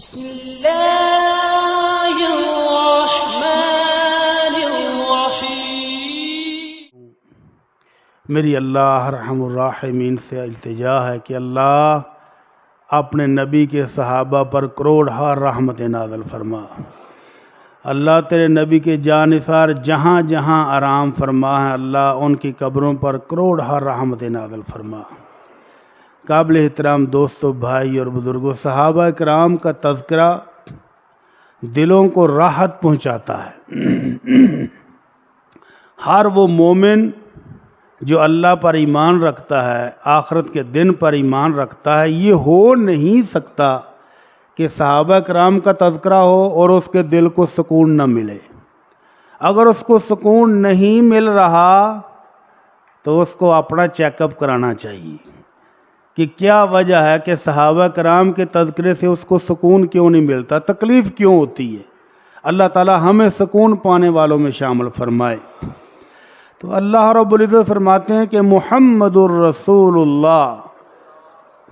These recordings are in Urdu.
بسم اللہ الرحمن الرحیم۔ میری اللہ ارحم الراحمین سے التجا ہے کہ اللہ اپنے نبی کے صحابہ پر کروڑہا رحمت نازل فرما۔ اللہ تیرے نبی کے جانثار جہاں جہاں آرام فرما ہے، اللہ ان کی قبروں پر کروڑہا رحمت نازل فرما۔ قابل احترام دوستو، بھائی اور بزرگوں، صحابہ کرام کا تذکرہ دلوں کو راحت پہنچاتا ہے۔ ہر وہ مومن جو اللہ پر ایمان رکھتا ہے، آخرت کے دن پر ایمان رکھتا ہے، یہ ہو نہیں سکتا کہ صحابہ کرام کا تذکرہ ہو اور اس کے دل کو سکون نہ ملے۔ اگر اس کو سکون نہیں مل رہا تو اس کو اپنا چیک اپ کرانا چاہیے کہ کیا وجہ ہے کہ صحابہ کرام کے تذکرے سے اس کو سکون کیوں نہیں ملتا، تکلیف کیوں ہوتی ہے۔ اللہ تعالی ہمیں سکون پانے والوں میں شامل فرمائے۔ تو اللہ رب العزت فرماتے ہیں کہ محمد الرسول اللہ،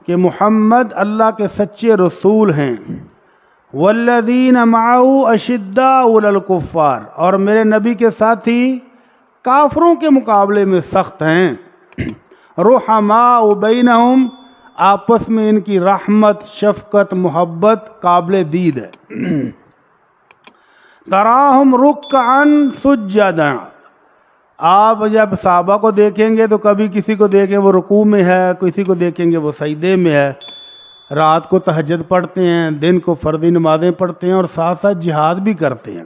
کہ محمد اللہ کے سچے رسول ہیں۔ والذین معہ اشداء علی الکفار، اور میرے نبی کے ساتھی کافروں کے مقابلے میں سخت ہیں۔ رحماء بینہم، آپس میں ان کی رحمت، شفقت، محبت قابل دید ہے۔ تراہم رکعا سجدا، آپ جب صحابہ کو دیکھیں گے تو کبھی کسی کو دیکھیں وہ رکوع میں ہے، کسی کو دیکھیں گے وہ سجدے میں ہے۔ رات کو تہجد پڑھتے ہیں، دن کو فرضی نمازیں پڑھتے ہیں، اور ساتھ ساتھ جہاد بھی کرتے ہیں۔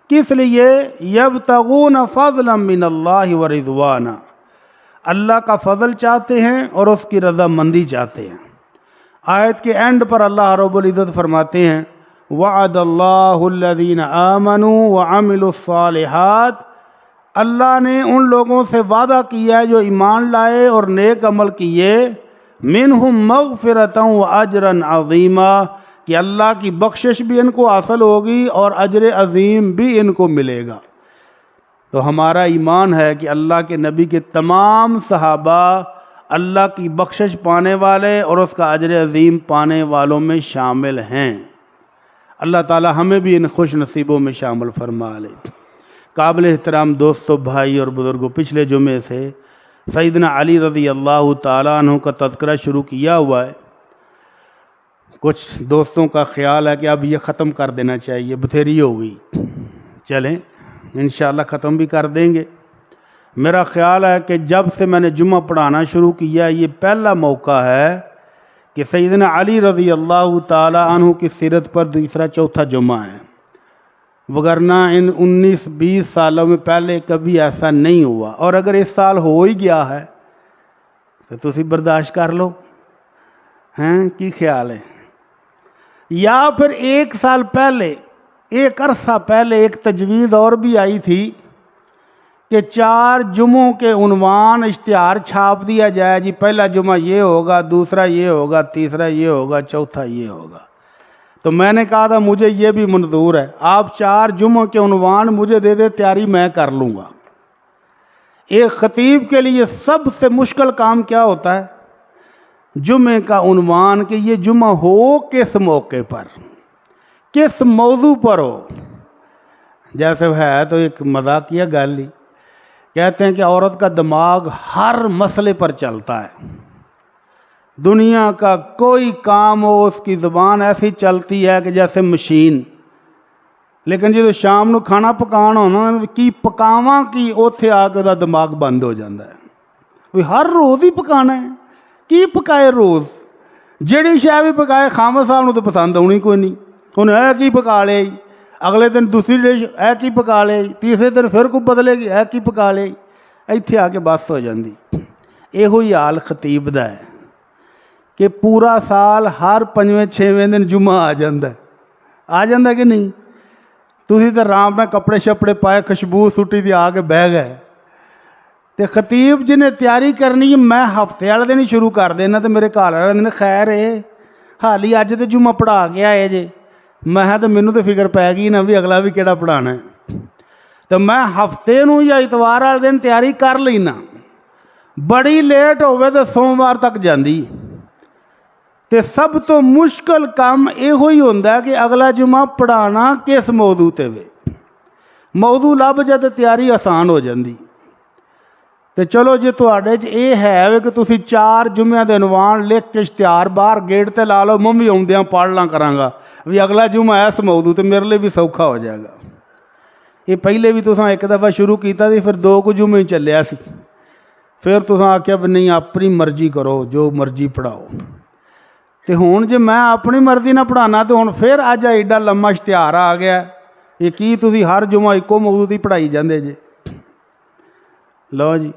کس لیے؟ یبتغون فضلا من اللہ ورضوانا، اللہ کا فضل چاہتے ہیں اور اس کی رضامندی چاہتے ہیں۔ آیت کے اینڈ پر اللہ رب العزت فرماتے ہیں وعد اللہ الذین آمنوا وعملوا الصالحات، اللہ نے ان لوگوں سے وعدہ کیا ہے جو ایمان لائے اور نیک عمل کیے، منہم مغفرۃ واجرا عظیما، کہ اللہ کی بخشش بھی ان کو حاصل ہوگی اور اجر عظیم بھی ان کو ملے گا۔ تو ہمارا ایمان ہے کہ اللہ کے نبی کے تمام صحابہ اللہ کی بخشش پانے والے اور اس کا اجر عظیم پانے والوں میں شامل ہیں۔ اللہ تعالی ہمیں بھی ان خوش نصیبوں میں شامل فرما لے۔ قابل احترام دوستو، بھائی اور بزرگوں، پچھلے جمعے سے سیدنا علی رضی اللہ تعالیٰ عنہ کا تذکرہ شروع کیا ہوا ہے۔ کچھ دوستوں کا خیال ہے کہ اب یہ ختم کر دینا چاہیے، بتھیری ہو گئی، چلیں انشاءاللہ ختم بھی کر دیں گے۔ میرا خیال ہے کہ جب سے میں نے جمعہ پڑھانا شروع کیا، یہ پہلا موقع ہے کہ سیدنا علی رضی اللہ تعالیٰ عنہ کی سیرت پر دوسرا چوتھا جمعہ ہے، وگرنہ ان 19-20 سالوں میں پہلے کبھی ایسا نہیں ہوا، اور اگر اس سال ہو ہی گیا ہے تو تسی برداشت کر لو، ہیں کی خیال ہے؟ یا پھر ایک سال پہلے، ایک عرصہ پہلے ایک تجویز اور بھی آئی تھی کہ 4 جمعوں کے عنوان اشتہار چھاپ دیا جائے، جی پہلا جمعہ یہ ہوگا، دوسرا یہ ہوگا، تیسرا یہ ہوگا، چوتھا یہ ہوگا۔ تو میں نے کہا تھا مجھے یہ بھی منظور ہے، آپ 4 جمعوں کے عنوان مجھے دے دے، تیاری میں کر لوں گا۔ ایک خطیب کے لیے سب سے مشکل کام کیا ہوتا ہے؟ جمعے کا عنوان، کہ یہ جمعہ ہو کس موقع پر، کس موضوع پر ہو۔ جیسے ہے تو ایک مذاقیہ گل ہی، کہتے ہیں کہ عورت کا دماغ ہر مسئلے پر چلتا ہے، دنیا کا کوئی کام ہو اس کی زبان ایسی چلتی ہے کہ جیسے مشین، لیکن جب شام نو کھانا پکانا ہونا کی پکاواں کی، اوتھے آ کے دا دماغ بند ہو جاتا ہے۔ ہر روز ہی پکانا ہے، کی پکائے روز، جیڑی شے بھی پکائے خامد صاحب نو تو پسند آنی کوئی نہیں، انہیں اے کی پکا لے، اگلے دن دوسری ڈش اے کی پکا لے، تیسرے دن پھر کو بدلے گی اے کی پکا لے، ایتھے آ کے بس ہو جاندی۔ ایہو ہی حال خطیب دا ہے کہ پورا سال ہر 5ویں-6ویں دن جمعہ آ جاندہ ہے کہ نہیں؟ تسی تو رام میں کپڑے شپڑے پائے، خوشبو سٹی دی آ کے بہ گئے۔ تے خطیب جنہیں تیاری کرنی ہے، میں ہفتے والے دن ہی شروع کر دینا، تو میرے گھر والے نے خیر ہے حالی اج تے جمعہ پڑھا کے آئے جے، میں تو مینوں تو فکر پی گئی نا بھی اگلا بھی کیڑا پڑھانا ہے، تو میں ہفتے نو یا اتوار والے دن تیاری کر لینا، بڑی لیٹ ہوئے تو سوموار تک جاندی، ਤੇ ਸਭ ਤੋਂ ਮੁਸ਼ਕਲ ਕੰਮ ਇਹੋ ਹੀ ਹੁੰਦਾ ਕਿ ਅਗਲਾ ਜੁਮਾ ਪੜ੍ਹਾਉਣਾ ਕਿਸ ਮੌਜੂ ਤੇ ਵੇ। ਮੌਜੂ ਲੱਭ ਜਾ ਤੇ ਤਿਆਰੀ ਆਸਾਨ ਹੋ ਜਾਂਦੀ। ਤੇ ਚਲੋ ਜੇ ਤੁਹਾਡੇ 'ਚ ਇਹ ਹੈ ਵੇ ਕਿ ਤੁਸੀਂ 4 ਜੁਮਿਆਂ ਦੇ ਅਨੁਵਾਨ ਲਿਖ ਕੇ ਇਸ਼ਤਿਹਾਰ ਬਾਹਰ ਗੇਟ ਤੇ ਲਾ ਲਓ, ਮੈਂ ਵੀ ਆਉਂਦਿਆਂ ਪੜ੍ਹ ਲਾਂ ਕਰਾਂਗਾ ਵੀ ਅਗਲਾ ਜੁਮਾ ਇਸ ਮੌਜੂ ਤੇ ਮੇਰੇ ਲਈ ਵੀ ਸੌਖਾ ਹੋ ਜਾਏਗਾ। ਇਹ ਪਹਿਲੇ ਵੀ ਤੁਸੀਂ ਇੱਕ ਦਫਾ ਸ਼ੁਰੂ ਕੀਤਾ ਸੀ, ਫਿਰ 2 ਕੁ ਜੁਮੇ ਹੀ ਚੱਲਿਆ ਸੀ, ਫਿਰ ਤੁਸੀਂ ਆਖਿਆ ਵੀ ਨਹੀਂ ਆਪਣੀ ਮਰਜ਼ੀ ਕਰੋ, ਜੋ ਮਰਜ਼ੀ ਪੜ੍ਹਾਓ। ਤੇ ਹੁਣ ਜੇ ਮੈਂ ਆਪਣੀ ਮਰਜ਼ੀ ਨਾਲ ਪੜ੍ਹਾਉਣਾ ਤੇ ਹੁਣ ਫਿਰ ਅੱਜ ਐਡਾ ਲੰਮਾ ਇਸ਼ਤਿਹਾਰ ਆ ਗਿਆ। ਇਹ ਕੀ ਤੁਸੀਂ ਹਰ ਜੁਮਾ ਇੱਕੋ ਮੌਜੂ ਦੀ ਪੜ੍ਹਾਈ ਜਾਂਦੇ ਜੇ। ਲਓ ਜੀ,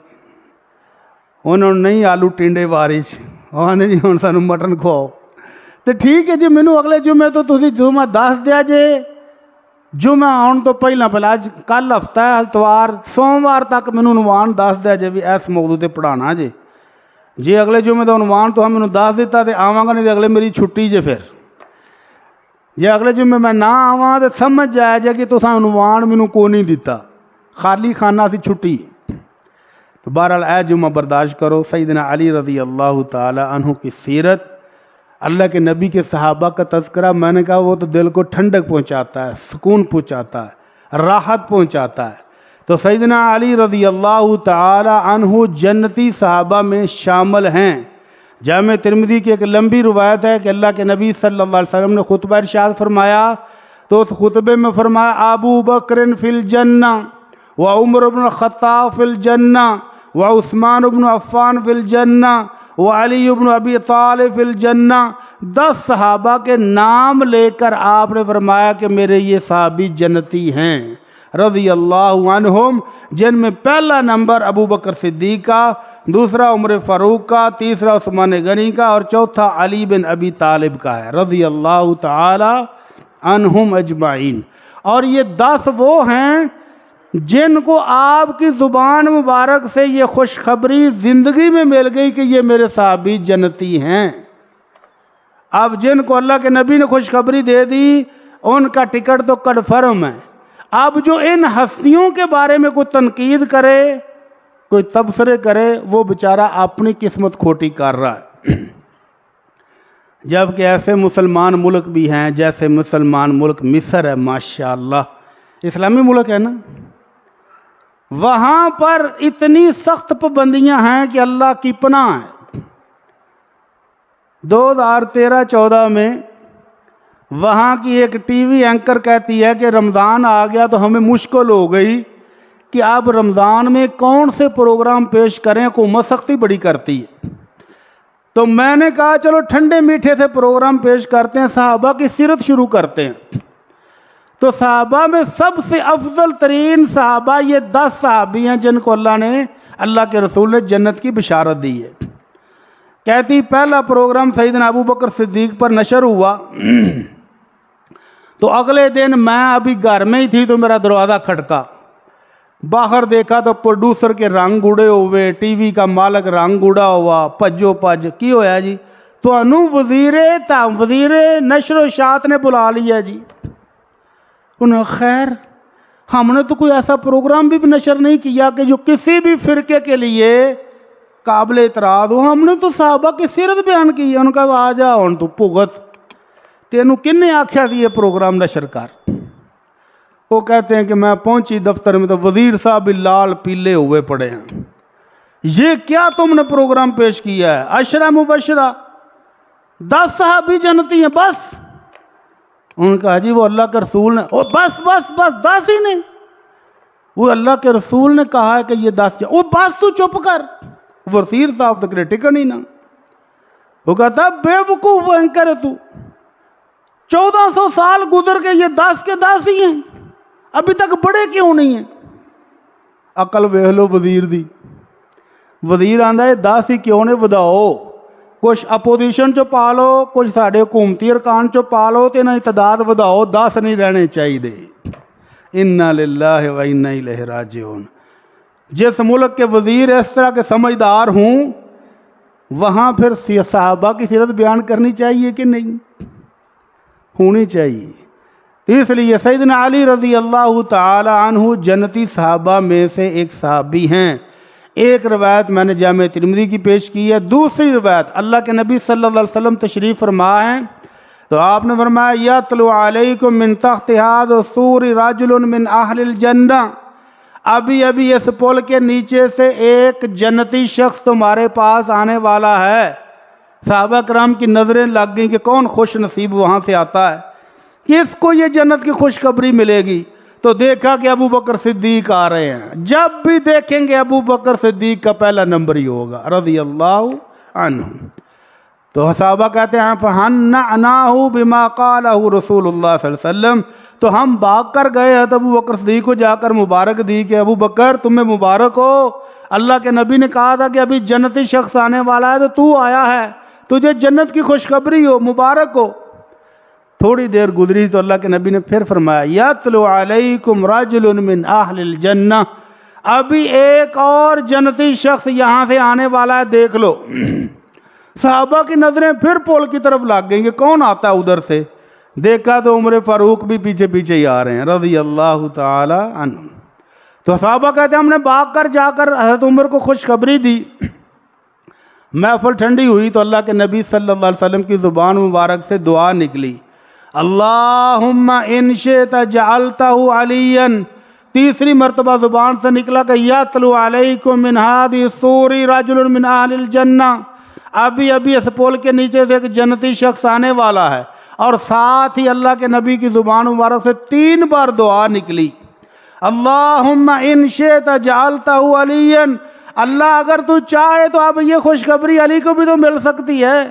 ਉਹਨਾਂ ਨੂੰ ਨਹੀਂ ਆਲੂ ਟਿੰਡੇ ਵਾਰਿਸ਼, ਉਹ ਆਂਦੇ ਜੀ ਹੁਣ ਸਾਨੂੰ ਮਟਨ ਖਵਾਓ। ਤੇ ਠੀਕ ਹੈ ਜੀ, ਮੈਨੂੰ ਅਗਲੇ ਜੁਮੇ ਤੋਂ ਤੁਸੀਂ ਜੁਮਾ ਦੱਸ ਦਿਆ ਜੇ। ਜੁਮਾ ਆਉਣ ਤੋਂ ਪਹਿਲਾਂ ਅੱਜ ਕੱਲ੍ਹ ਹਫਤਾ ਹੈ, ਐਤਵਾਰ ਸੋਮਵਾਰ ਤੱਕ ਮੈਨੂੰ ਅਨੁਮਾਨ ਦੱਸ ਦਿਆ ਜੇ ਵੀ ਇਸ ਮੌਜੂ ਤੇ ਪੜ੍ਹਾਉਣਾ ਜੇ। ਜੇ ਅਗਲੇ ਜੁਮੇ ਦਾ ਅਨੁਮਾਨ ਤੁਸੀਂ ਮੈਨੂੰ ਦੱਸ ਦਿੱਤਾ ਤੇ ਆਵਾਂਗਾ, ਨਹੀਂ ਤੇ ਅਗਲੇ ਮੇਰੀ ਛੁੱਟੀ ਜੇ। ਫਿਰ ਜੇ ਅਗਲੇ ਜੁਮੇ ਮੈਂ ਨਾ ਆਵਾਂ ਤਾਂ ਸਮਝ ਜਾਇਆ ਜੇ ਕਿ ਤੁਸੀਂ ਅਨੁਮਾਨ ਮੈਨੂੰ ਕੋਈ ਨਹੀਂ ਦਿੱਤਾ, ਖਾਲੀ ਖਾਨਾ ਸੀ, ਛੁੱਟੀ। تو بہرحال اے جمعہ برداشت کرو۔ سیدنا علی رضی اللہ تعالی عنہ کی سیرت، اللہ کے نبی کے صحابہ کا تذکرہ، میں نے کہا وہ تو دل کو ٹھنڈک پہنچاتا ہے، سکون پہنچاتا ہے، راحت پہنچاتا ہے۔ تو سیدنا علی رضی اللہ تعالی عنہ جنتی صحابہ میں شامل ہیں۔ جامع ترمذی کی ایک لمبی روایت ہے کہ اللہ کے نبی صلی اللہ علیہ وسلم نے خطبہ ارشاد فرمایا، تو اس خطبے میں فرمایا ابو بکر فی الجنہ وعمر بن الخطاب فی الجنہ وعثمان بن عفان فی الجنہ وعلی بن ابی طالب فی الجنہ۔ 10 صحابہ کے نام لے کر آپ نے فرمایا کہ میرے یہ صحابی جنتی ہیں رضی اللہ عنہم، جن میں پہلا نمبر ابو بکر صدیق کا، دوسرا عمر فاروق کا، تیسرا عثمان غنی کا، اور چوتھا علی بن ابی طالب کا ہے رضی اللہ تعالی عنہم اجمعین۔ اور یہ 10 وہ ہیں جن کو آپ کی زبان مبارک سے یہ خوشخبری زندگی میں مل گئی کہ یہ میرے صحابی جنتی ہیں۔ اب جن کو اللہ کے نبی نے خوشخبری دے دی ان کا ٹکٹ تو کنفرم ہے۔ اب جو ان ہستیوں کے بارے میں کوئی تنقید کرے، کوئی تبصرے کرے، وہ بیچارہ اپنی قسمت کھوٹی کر رہا ہے۔ جبکہ ایسے مسلمان ملک بھی ہیں، جیسے مسلمان ملک مصر ہے، ماشاءاللہ اسلامی ملک ہے نا، وہاں پر اتنی سخت پابندیاں ہیں کہ اللہ کی پناہ ہے۔ 2013-14 میں وہاں کی ایک ٹی وی اینکر کہتی ہے کہ رمضان آ گیا تو ہمیں مشکل ہو گئی کہ اب رمضان میں کون سے پروگرام پیش کریں، حکومت سختی بڑی کرتی ہے۔ تو میں نے کہا چلو ٹھنڈے میٹھے سے پروگرام پیش کرتے ہیں، صحابہ کی سیرت شروع کرتے ہیں۔ تو صحابہ میں سب سے افضل ترین صحابہ یہ 10 صحابی ہیں جن کو اللہ کے رسول نے جنت کی بشارت دی ہے۔ کہتی پہلا پروگرام سیدنا ابو بکر صدیق پر نشر ہوا، تو اگلے دن میں ابھی گھر میں ہی تھی تو میرا دروازہ کھٹکا، باہر دیکھا تو پروڈیوسر کے رنگ اڑے ہوئے، ٹی وی کا مالک رنگ اڑا ہوا، پجو پج کی ہویا جی، تو انو وزیر نشر و اشاعت نے بلا لیا جی۔ انہوں نے خیر ہم نے تو کوئی ایسا پروگرام بھی نشر نہیں کیا کہ جو کسی بھی فرقے کے لیے قابل اعتراض ہو، ہم نے تو صحابہ کی سیرت بیان کی ہے۔ ان کا آ جا ہن تو بھگت، تینوں کن نے آکھیا سی یہ پروگرام نشر کر؟ وہ کہتے ہیں کہ میں پہنچی دفتر میں تو وزیر صاحب لال پیلے ہوئے پڑے ہیں، یہ کیا تم نے پروگرام پیش کیا ہے؟ عشرہ مبشرہ، 10 صحابی جنتی ہیں بس۔ ان کا جی وہ اللہ کے رسول نے، بس 10 ہی نہیں، وہ اللہ کے رسول نے کہا ہے کہ یہ 10 وہ بس تو چپ کر۔ وزیر صاحب تو کرٹیکل نہیں نا، وہ کہتا بے وقوف اینکر ہے تو، 1400 سال گزر کے یہ 10 کے 10 ہی ہیں، ابھی تک بڑے کیوں نہیں ہیں؟ عقل ویکھ لو وزیر دی۔ وزیر آندا ہے 10 ہی کیوں نے وداؤ، کچھ اپوزیشن چو پا لو، کچھ ساڑھے حکومتی ارکان چو پا لو، تو انہیں تعداد وداؤ، 10 نہیں رہنے چاہیے دے۔ انا للہ و انا الیہ راجعون۔ جس ملک کے وزیر اس طرح کے سمجھدار ہوں، وہاں پھر صحابہ کی سیرت بیان کرنی چاہیے کہ نہیں؟ ہونی چاہیے۔ اس لیے سیدنا علی رضی اللہ تعالی عنہ جنتی صحابہ میں سے ایک صحابی ہیں۔ ایک روایت میں نے جامع ترمذی کی پیش کی ہے، دوسری روایت اللہ کے نبی صلی اللہ علیہ وسلم تشریف فرما ہیں تو آپ نے فرمایا یتلو علیکم من تحت ھذا السور رجل من اہل الجنہ، ابھی ابھی اس پل کے نیچے سے ایک جنتی شخص تمہارے پاس آنے والا ہے۔ صحابہ کرام کی نظریں لگ گئیں کہ کون خوش نصیب وہاں سے آتا ہے، کس کو یہ جنت کی خوشخبری ملے گی؟ تو دیکھا کہ ابو بکر صدیق آ رہے ہیں، جب بھی دیکھیں گے ابو بکر صدیق کا پہلا نمبر ہی ہوگا رضی اللہ عنہ۔ تو صحابہ کہتے ہیں فَحَنَّعْنَاهُ بِمَا قَالَهُ رسول اللہ صلی اللہ علیہ وسلم، تو ہم بھاگ کر گئے ہیں تو ابو بکر صدیق کو جا کر مبارک دی کہ ابو بکر تمہیں مبارک ہو، اللہ کے نبی نے کہا تھا کہ ابھی جنتی شخص آنے والا ہے تو تو آیا ہے، تجھے جنت کی خوشخبری ہو، مبارک ہو۔ تھوڑی دیر گزری تو اللہ کے نبی نے پھر فرمایا یتلو علیکم رجل من اہل الجنہ، ابھی ایک اور جنتی شخص یہاں سے آنے والا ہے، دیکھ لو۔ صحابہ کی نظریں پھر پول کی طرف لگ گئیں کہ کون آتا ہے ادھر سے، دیکھا تو عمر فاروق بھی پیچھے پیچھے ہی آ رہے ہیں رضی اللہ تعالی عنہ۔ تو صحابہ کہتے ہیں ہم نے بھاگ کر جا کر حضرت عمر کو خوشخبری دی۔ محفل ٹھنڈی ہوئی تو اللہ کے نبی صلی اللہ علیہ وسلم کی زبان مبارک سے دعا نکلی اللہم ان شئت جعلتہ علیاً، تیسری مرتبہ زبان سے نکلا کہ یتلو علیکم من ھذہ السور رجل من اہل الجنہ، ابھی ابھی اس پول کے نیچے سے ایک جنتی شخص آنے والا ہے، اور ساتھ ہی اللہ کے نبی کی زبان مبارک سے 3 بار دعا نکلی اللہم ان شئت جعلتہ علیاً، اللہ اگر تو چاہے تو اب یہ خوشخبری علی کو بھی تو مل سکتی ہے،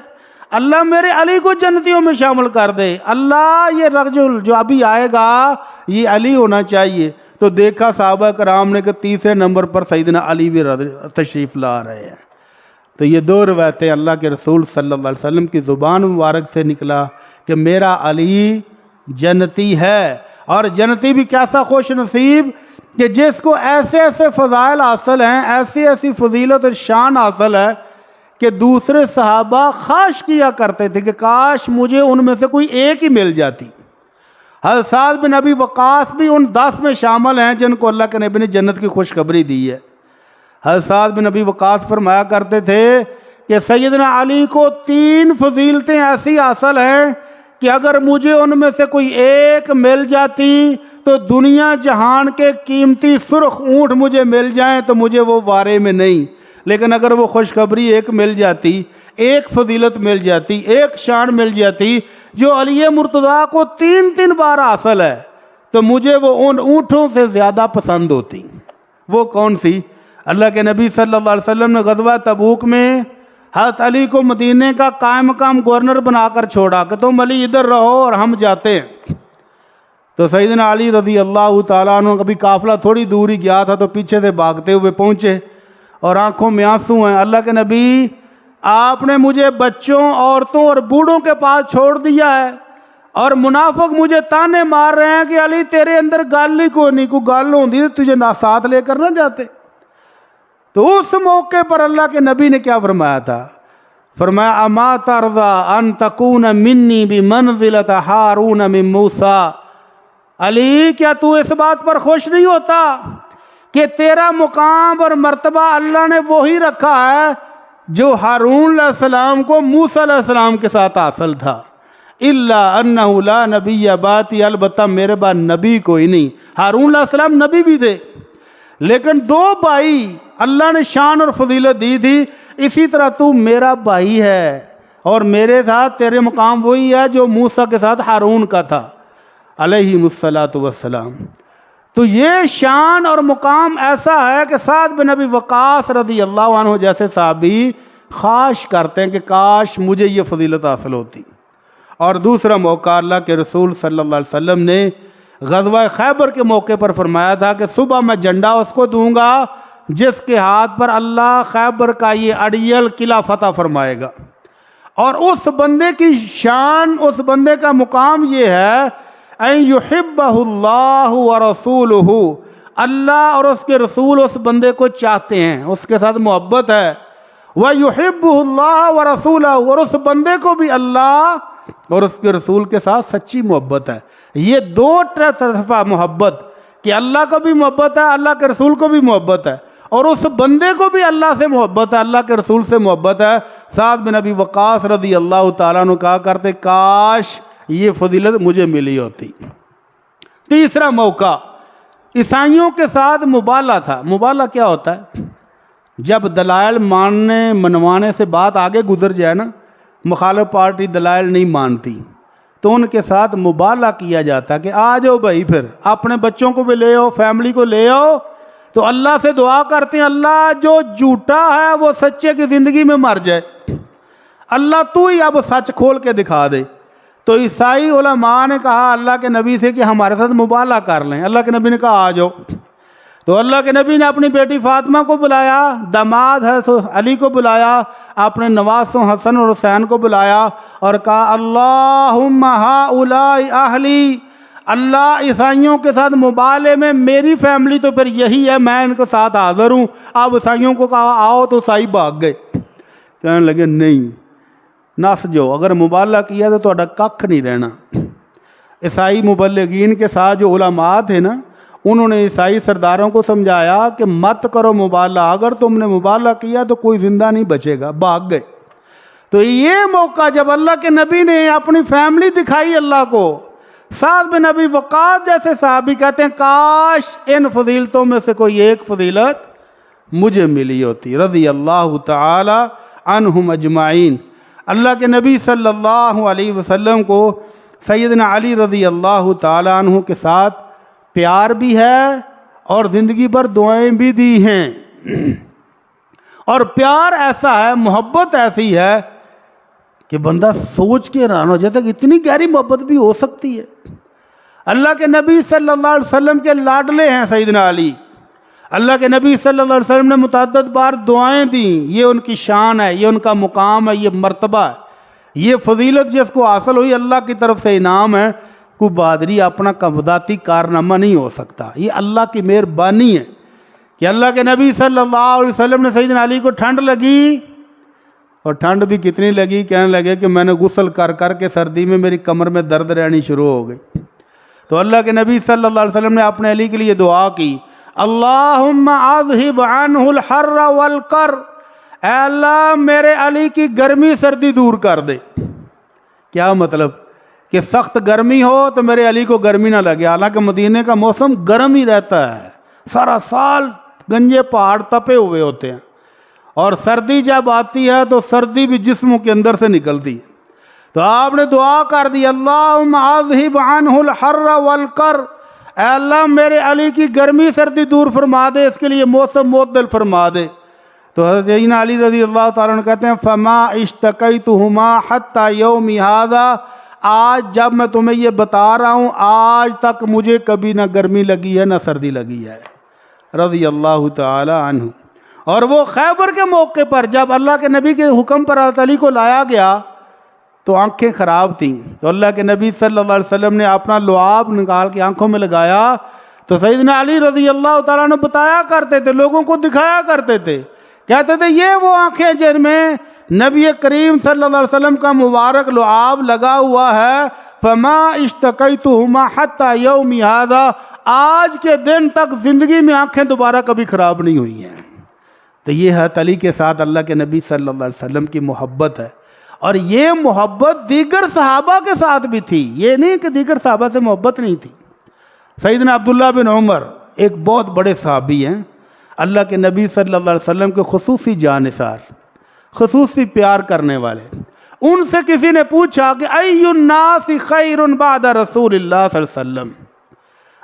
اللہ میرے علی کو جنتیوں میں شامل کر دے، اللہ یہ رجل جو ابھی آئے گا یہ علی ہونا چاہیے۔ تو دیکھا صحابہ کرام نے کہ تیسرے نمبر پر سیدنا علی بھی تشریف لا رہے ہیں۔ تو یہ 2 روایتیں اللہ کے رسول صلی اللہ علیہ وسلم کی زبان مبارک سے نکلا کہ میرا علی جنتی ہے، اور جنتی بھی کیسا خوش نصیب کہ جس کو ایسے ایسے فضائل حاصل ہیں، ایسی ایسی فضیلت اور شان حاصل ہے کہ دوسرے صحابہ خواہش کیا کرتے تھے کہ کاش مجھے ان میں سے کوئی ایک ہی مل جاتی۔ حضرت سعد بن ابی وقاص بھی ان 10 میں شامل ہیں جن کو اللہ کے نبی نے جنت کی خوشخبری دی ہے۔ حضرت سعد بن ابی وقاص فرمایا کرتے تھے کہ سیدنا علی کو 3 فضیلتیں ایسی حاصل ہیں کہ اگر مجھے ان میں سے کوئی ایک مل جاتی تو دنیا جہان کے قیمتی سرخ اونٹ مجھے مل جائیں تو مجھے وہ وارے میں نہیں، لیکن اگر وہ خوشخبری ایک مل جاتی، ایک فضیلت مل جاتی، ایک شان مل جاتی جو علی مرتضیٰ کو 3 بار حاصل ہے تو مجھے وہ ان اونٹوں سے زیادہ پسند ہوتی۔ وہ کون سی؟ اللہ کے نبی صلی اللہ علیہ وسلم نے غزوہ تبوک میں حضرت علی کو مدینے کا قائم مقام گورنر بنا کر چھوڑا کہ تم علی ادھر رہو اور ہم جاتے ہیں۔ تو سیدنا علی رضی اللہ تعالیٰ عنہ کبھی قافلہ تھوڑی دور ہی گیا تھا تو پیچھے سے بھاگتے ہوئے پہنچے اور آنکھوں میں آنسو ہیں، اللہ کے نبی آپ نے مجھے بچوں، عورتوں اور بوڑھوں کے پاس چھوڑ دیا ہے، اور منافق مجھے تانے مار رہے ہیں کہ علی تیرے اندر گل ہی کوئی نہیں، کوئی گل ہوندی تو تجھے ساتھ لے کر نہ جاتے۔ تو اس موقع پر اللہ کے نبی نے کیا فرمایا تھا؟ فرمایا اما ترضى ان تكون منی بمنزلۃ ہارون من موسیٰ، علی کیا تو اس بات پر خوش نہیں ہوتا کہ تیرا مقام اور مرتبہ اللہ نے وہی رکھا ہے جو ہارون علیہ السلام کو موسیٰ علیہ السلام کے ساتھ حاصل تھا؟ الا انہ لا نبی بعدی، البتہ میرے بعد نبی کوئی نہیں۔ ہارون علیہ السلام نبی بھی تھے لیکن 2 بھائی اللہ نے شان اور فضیلت دی تھی، اسی طرح تو میرا بھائی ہے اور میرے ساتھ تیرے مقام وہی ہے جو موسیٰ کے ساتھ ہارون کا تھا علیہم الصلاۃ والسلام۔ تو یہ شان اور مقام ایسا ہے کہ سعد بن ابی وقاص رضی اللہ عنہ جیسے صحابی خواہش کرتے ہیں کہ کاش مجھے یہ فضیلت حاصل ہوتی۔ اور دوسرا موقع اللہ کے رسول صلی اللہ علیہ وسلم نے غزوہ خیبر کے موقع پر فرمایا تھا کہ صبح میں جھنڈا اس کو دوں گا جس کے ہاتھ پر اللہ خیبر کا یہ اڑیل قلعہ فتح فرمائے گا، اور اس بندے کی شان، اس بندے کا مقام یہ ہے ان یحبہ اللہ ورسولہ، اللہ اور اس کے رسول اس بندے کو چاہتے ہیں، اس کے ساتھ محبت ہے، ویحبہ اللہ ورسولہ، اور اس بندے کو بھی اللہ اور اس کے رسول کے ساتھ سچی محبت ہے۔ یہ 2 طرفہ محبت کہ اللہ کو بھی محبت ہے، اللہ کے رسول کو بھی محبت ہے، اور اس بندے کو بھی اللہ سے محبت ہے, اللہ کے رسول سے محبت ہے. سعد بن ابی وقاص رضی اللہ تعالیٰ عنہ کہا کرتے کاش یہ فضیلت مجھے ملی ہوتی. تیسرا موقع عیسائیوں کے ساتھ مبالغہ تھا. مبالغہ کیا ہوتا ہے؟ جب دلائل ماننے منوانے سے بات آگے گزر جائے نا, مخالف پارٹی دلائل نہیں مانتی تو ان کے ساتھ مبالغہ کیا جاتا کہ آ جاؤ بھائی, پھر اپنے بچوں کو بھی لے آؤ, فیملی کو لے آؤ. تو اللہ سے دعا کرتے ہیں اللہ جو جھوٹا ہے وہ سچے کی زندگی میں مر جائے, اللہ تو ہی اب سچ کھول کے دکھا دے. تو عیسائی علماء نے کہا اللہ کے نبی سے کہ ہمارے ساتھ مبالغہ کر لیں. اللہ کے نبی نے کہا آ جاؤ. تو اللہ کے نبی نے اپنی بیٹی فاطمہ کو بلایا, داماد حضرت علی کو بلایا, اپنے نواسوں حسن اور حسین کو بلایا اور کہا اللہم ہؤلاء اہلی, اللہ عیسائیوں کے ساتھ مبالغے میں میری فیملی تو پھر یہی ہے, میں ان کے ساتھ حاضر ہوں. اب عیسائیوں کو کہا آؤ تو عیسائی بھاگ گئے. کہنے لگے نہیں نس جو, اگر مبالغہ کیا تو تہاڈا ککھ نہیں رہنا. عیسائی مبلغین کے ساتھ جو علماء تھے نا, انہوں نے عیسائی سرداروں کو سمجھایا کہ مت کرو مبالغہ, اگر تم نے مبالغہ کیا تو کوئی زندہ نہیں بچے گا. بھاگ گئے. تو یہ موقع جب اللہ کے نبی نے اپنی فیملی دکھائی اللہ کو, سعد بن ابی وقاص جیسے صحابی کہتے ہیں کاش ان فضیلتوں میں سے کوئی ایک فضیلت مجھے ملی ہوتی. رضی اللہ تعالی عنہم اجمعین. اللہ کے نبی صلی اللہ علیہ وسلم کو سیدنا علی رضی اللہ تعالی عنہ کے ساتھ پیار بھی ہے اور زندگی بھر دعائیں بھی دی ہیں. اور پیار ایسا ہے, محبت ایسی ہے کہ بندہ سوچ کے حیران ہو جاتا ہے کہ اتنی گہری محبت بھی ہو سکتی ہے. اللہ کے نبی صلی اللہ علیہ وسلم کے لاڈلے ہیں سیدنا علی. اللہ کے نبی صلی اللہ علیہ وسلم نے متعدد بار دعائیں دیں. یہ ان کی شان ہے, یہ ان کا مقام ہے, یہ مرتبہ ہے, یہ فضیلت جس کو حاصل ہوئی اللہ کی طرف سے انعام ہے. کوئی بہادری اپنا ذاتی کارنامہ نہیں ہو سکتا, یہ اللہ کی مہربانی ہے کہ اللہ کے نبی صلی اللہ علیہ وسلم نے سیدنا علی کو ٹھنڈ لگی, اور ٹھنڈ بھی کتنی لگی, کہنے لگے کہ میں نے غسل کر کر کے سردی میں میری کمر میں درد رہنی شروع ہو گئی. تو اللہ کے نبی صلی اللہ علیہ وسلم نے اپنے علی کے لیے دعا کی اللہم اذہب عنہ الحر والقر, اے اللہ میرے علی کی گرمی سردی دور کر دے. کیا مطلب کہ سخت گرمی ہو تو میرے علی کو گرمی نہ لگے. حالانکہ مدینے کا موسم گرم ہی رہتا ہے, سارا سال گنجے پہاڑ تپے ہوئے ہوتے ہیں, اور سردی جب آتی ہے تو سردی بھی جسموں کے اندر سے نکلتی ہے. تو آپ نے دعا کر دی اللہم اذہب عنہ الحر والقر, اے اللہ میرے علی کی گرمی سردی دور فرما دے, اس کے لیے موسم معتدل فرما دے. تو حضرت سیدنا علی رضی اللہ تعالیٰ عنہ کہتے ہیں فما اشتکیتہما حتی یومی ھذا, آج جب میں تمہیں یہ بتا رہا ہوں آج تک مجھے کبھی نہ گرمی لگی ہے نہ سردی لگی ہے. رضی اللہ تعالی عنہ. اور وہ خیبر کے موقع پر جب اللہ کے نبی کے حکم پر حضرت علی کو لایا گیا تو آنکھیں خراب تھیں, تو اللہ کے نبی صلی اللہ علیہ وسلم نے اپنا لعاب نکال کے آنکھوں میں لگایا. تو سیدنا علی رضی اللہ تعالیٰ عنہ بتایا کرتے تھے, لوگوں کو دکھایا کرتے تھے, کہتے تھے یہ وہ آنکھیں جن میں نبی کریم صلی اللہ علیہ وسلم کا مبارک لعاب لگا ہوا ہے. فما اشتکیتہما حتی یومی ھذا, آج کے دن تک زندگی میں آنکھیں دوبارہ کبھی خراب نہیں ہوئی ہیں. تو یہ ہے علی کے ساتھ اللہ کے نبی صلی اللہ علیہ وسلم کی محبت ہے. اور یہ محبت دیگر صحابہ کے ساتھ بھی تھی, یہ نہیں کہ دیگر صحابہ سے محبت نہیں تھی. سیدنا عبداللہ بن عمر ایک بہت بڑے صحابی ہیں, اللہ کے نبی صلی اللہ علیہ وسلم کے خصوصی جانثار, خصوصی پیار کرنے والے. ان سے کسی نے پوچھا کہ ای الناس خیر بعد رسول اللہ صلی اللہ علیہ وسلم,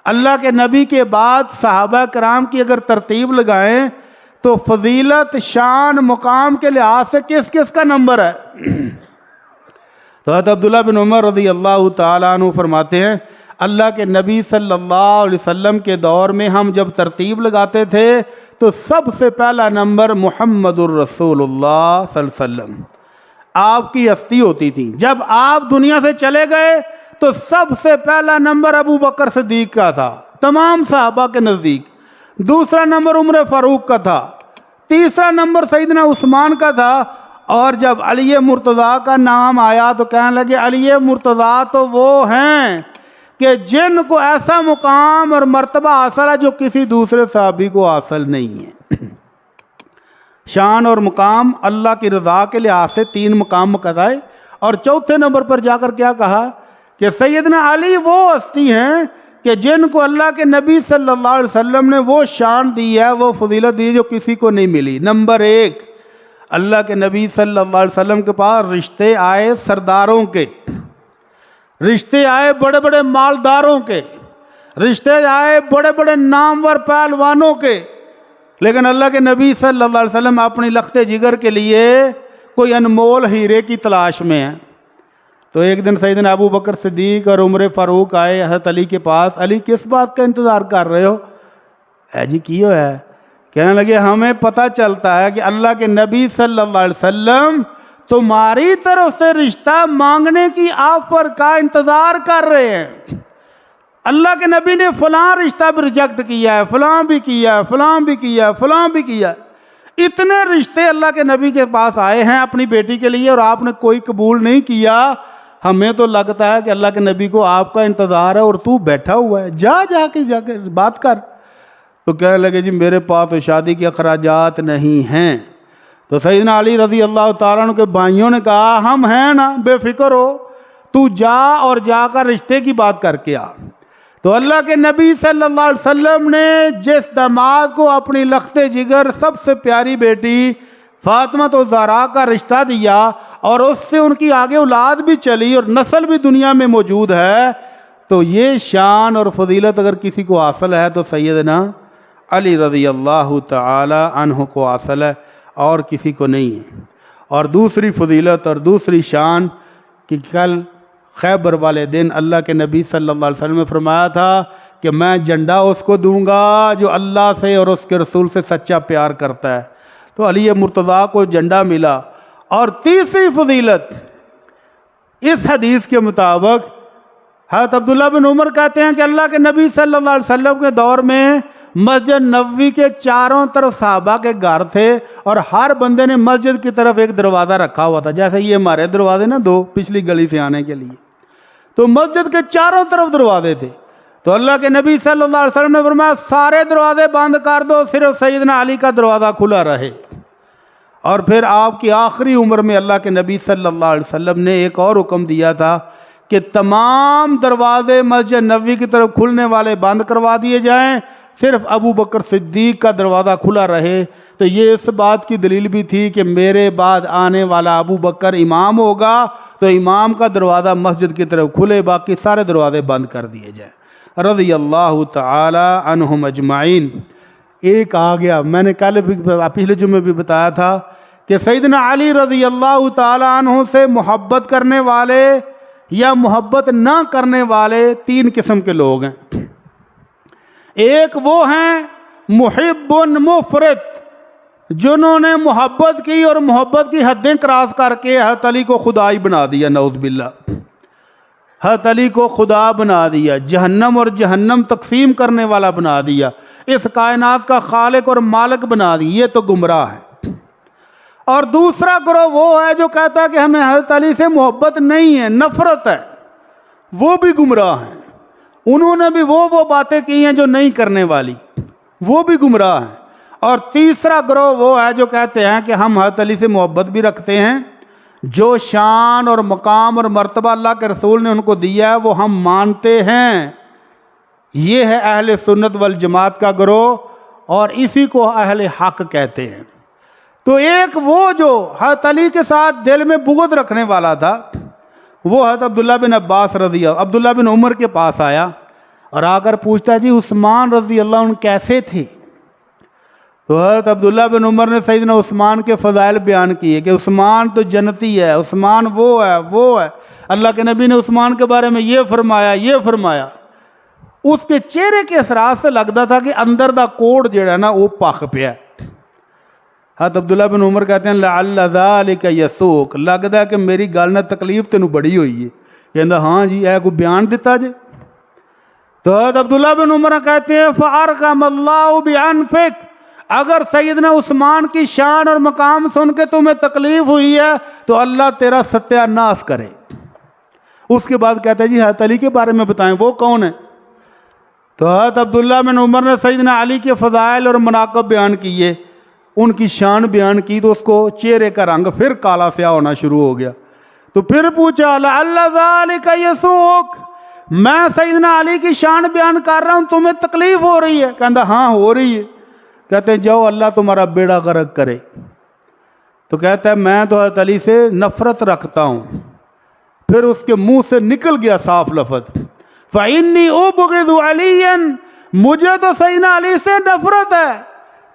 اللہ کے نبی کے بعد صحابہ کرام کی اگر ترتیب لگائیں تو فضیلت, شان, مقام کے لحاظ سے کس کس کا نمبر ہے؟ تو حضرت عبداللہ بن عمر رضی اللہ تعالیٰ عنہ فرماتے ہیں اللہ کے نبی صلی اللہ علیہ وسلم کے دور میں ہم جب ترتیب لگاتے تھے تو سب سے پہلا نمبر محمد الرسول اللہ صلی اللہ علیہ وسلم آپ کی ہستی ہوتی تھی. جب آپ دنیا سے چلے گئے تو سب سے پہلا نمبر ابو بکر صدیق کا تھا تمام صحابہ کے نزدیک, دوسرا نمبر عمر فاروق کا تھا, تیسرا نمبر سیدنا عثمان کا تھا, اور جب علی مرتضیٰ کا نام آیا تو کہنے لگے علی مرتضیٰ تو وہ ہیں کہ جن کو ایسا مقام اور مرتبہ حاصل ہے جو کسی دوسرے صحابی کو حاصل نہیں ہے. شان اور مقام اللہ کی رضا کے لحاظ سے 3 مقام مقتضائے، اور چوتھے نمبر پر جا کر کیا کہا کہ سیدنا علی وہ ہستی ہیں کہ جن کو اللہ کے نبی صلی اللہ علیہ وسلم نے وہ شان دی ہے، وہ فضیلت دی ہے جو کسی کو نہیں ملی۔ نمبر 1، اللہ کے نبی صلی اللہ علیہ وسلم کے پاس رشتے آئے سرداروں کے، رشتے آئے بڑے بڑے مالداروں کے، رشتے آئے بڑے بڑے نامور پہلوانوں کے، لیکن اللہ کے نبی صلی اللہ علیہ وسلم اپنی لخت جگر کے لیے کوئی انمول ہیرے کی تلاش میں ہیں۔ تو ایک دن سیدنا ابو بکر صدیق اور عمر فاروق آئے حضرت علی کے پاس، علی کس بات کا انتظار کر رہے ہو؟ جی کیوں ہے؟ کہنے لگے ہمیں پتہ چلتا ہے کہ اللہ کے نبی صلی اللہ علیہ وسلم تمہاری طرف سے رشتہ مانگنے کی آفر کا انتظار کر رہے ہیں۔ اللہ کے نبی نے فلاں رشتہ بھی ریجیکٹ کیا ہے، فلاں بھی کیا ہے، فلاں بھی کیا ہے، فلاں بھی کیا ہے، اتنے رشتے اللہ کے نبی کے پاس آئے ہیں اپنی بیٹی کے لیے اور آپ نے کوئی قبول نہیں کیا۔ ہمیں تو لگتا ہے کہ اللہ کے نبی کو آپ کا انتظار ہے اور تو بیٹھا ہوا ہے، جا کے بات کر۔ تو کہنے لگے جی میرے پاس تو شادی کے اخراجات نہیں ہیں۔ تو سیدنا علی رضی اللہ تعالیٰ عنہ کے بھائیوں نے کہا ہم ہیں نا، بے فکر ہو، تو جا اور جا کر رشتے کی بات کر کے آ۔ تو اللہ کے نبی صلی اللہ علیہ وسلم نے جس داماد کو اپنی لخت جگر سب سے پیاری بیٹی فاطمہ الزہرا کا رشتہ دیا اور اس سے ان کی آگے اولاد بھی چلی اور نسل بھی دنیا میں موجود ہے، تو یہ شان اور فضیلت اگر کسی کو حاصل ہے تو سیدنا علی رضی اللہ تعالی عنہ کو حاصل ہے اور کسی کو نہیں ہے۔ اور دوسری فضیلت اور دوسری شان کہ کل خیبر والے دن اللہ کے نبی صلی اللہ علیہ وسلم نے فرمایا تھا کہ میں جھنڈا اس کو دوں گا جو اللہ سے اور اس کے رسول سے سچا پیار کرتا ہے۔ تو علی مرتضیٰ کو جھنڈا ملا۔ اور تیسری فضیلت اس حدیث کے مطابق حضرت عبداللہ بن عمر کہتے ہیں کہ اللہ کے نبی صلی اللہ علیہ وسلم کے دور میں مسجد نبوی کے چاروں طرف صحابہ کے گھر تھے اور ہر بندے نے مسجد کی طرف ایک دروازہ رکھا ہوا تھا، جیسے یہ ہمارے دروازے نا 2 پچھلی گلی سے آنے کے لیے، تو مسجد کے چاروں طرف دروازے تھے۔ تو اللہ کے نبی صلی اللہ علیہ وسلم نے فرمایا سارے دروازے بند کر دو، صرف سیدنا علی کا دروازہ کھلا رہے۔ اور پھر آپ کی آخری عمر میں اللہ کے نبی صلی اللہ علیہ وسلم نے ایک اور حکم دیا تھا کہ تمام دروازے مسجد نبوی کی طرف کھلنے والے بند کروا دیے جائیں، صرف ابو بکر صدیق کا دروازہ کھلا رہے۔ تو یہ اس بات کی دلیل بھی تھی کہ میرے بعد آنے والا ابو بکر امام ہوگا، تو امام کا دروازہ مسجد کی طرف کھلے، باقی سارے دروازے بند کر دیے جائیں۔ رضی اللہ تعالی عنہم اجمعین۔ ایک آ گیا، میں نے کل بھی پچھلے جمعے بھی بتایا تھا کہ سیدنا علی رضی اللہ تعالی عنہ سے محبت کرنے والے یا محبت نہ کرنے والے 3 قسم کے لوگ ہیں۔ ایک وہ ہیں محب مفرط، جنہوں نے محبت کی اور محبت کی حدیں کراس کر کے حضرت علی کو خدائی بنا دیا، نعوذ باللہ، حضرت علی کو خدا بنا دیا، جہنم اور جہنم تقسیم کرنے والا بنا دیا، اس کائنات کا خالق اور مالک بنا دی، یہ تو گمراہ ہے۔ اور دوسرا گروہ وہ ہے جو کہتا ہے کہ ہمیں حضرت علی سے محبت نہیں ہے، نفرت ہے، وہ بھی گمراہ ہیں، انہوں نے بھی وہ باتیں کی ہیں جو نہیں کرنے والی، وہ بھی گمراہ ہیں۔ اور تیسرا گروہ وہ ہے جو کہتے ہیں کہ ہم حضرت علی سے محبت بھی رکھتے ہیں، جو شان اور مقام اور مرتبہ اللہ کے رسول نے ان کو دیا ہے وہ ہم مانتے ہیں۔ یہ ہے اہل سنت والجماعت کا گروہ، اور اسی کو اہل حق کہتے ہیں۔ تو ایک وہ جو حضرت علی کے ساتھ دل میں بغض رکھنے والا تھا، وہ حضرت عبداللہ بن عباس رضی اللہ، عبداللہ بن عمر کے پاس آیا اور آ کر پوچھتا ہے جی عثمان رضی اللہ عنہ کیسے تھے؟ تو حضرت عبداللہ بن عمر نے سیدنا عثمان کے فضائل بیان کیے کہ عثمان تو جنتی ہے، عثمان وہ ہے، اللہ کے نبی نے عثمان کے بارے میں یہ فرمایا۔ اس کے چہرے کے اثرات سے لگتا تھا کہ اندر دا کوڑ جڑا نا وہ پخ پیا۔ حضرت عبداللہ بن عمر کہتے ہیں لعل ذالک یسوک، لگتا ہے کہ میری گل نہ تکلیف تینوں بڑی ہوئی ہے۔ کہندا ہاں جی اے کوئی بیان دیتا جے؟ تو حضرت عبداللہ بن عمر کہتے ہیں فارقم اللہ بانفک، اگر سیدنا عثمان کی شان اور مقام سن کے تمہیں تکلیف ہوئی ہے تو اللہ تیرا ستیہ ناش کرے۔ اس کے بعد کہتا ہے جی حضرت علی کے بارے میں بتائیں وہ کون ہے؟ تو حضرت عبداللہ بن عمر نے سیدنا علی کے فضائل اور مناقب بیان کیے۔ ان کی شان بیان کی تو اس کو چہرے کا رنگ پھر کالا سیاہ ہونا شروع ہو گیا. تو پھر پوچھا لعل ذالک یسوءک، میں سیدنا علی کی شان بیان کر رہا ہوں، تمہیں تکلیف ہو رہی ہے؟ کہتا ہاں ہو رہی ہے. کہتے ہیں جاؤ اللہ تمہارا بیڑا غرق کرے. تو کہتا ہے میں تو حضرت علی سے نفرت رکھتا ہوں. پھر اس کے منہ سے نکل گیا صاف لفظ فَإِنِّي أُبْغِضُ عَلِيًّا، مجھے تو سیدنا علی سے نفرت ہے.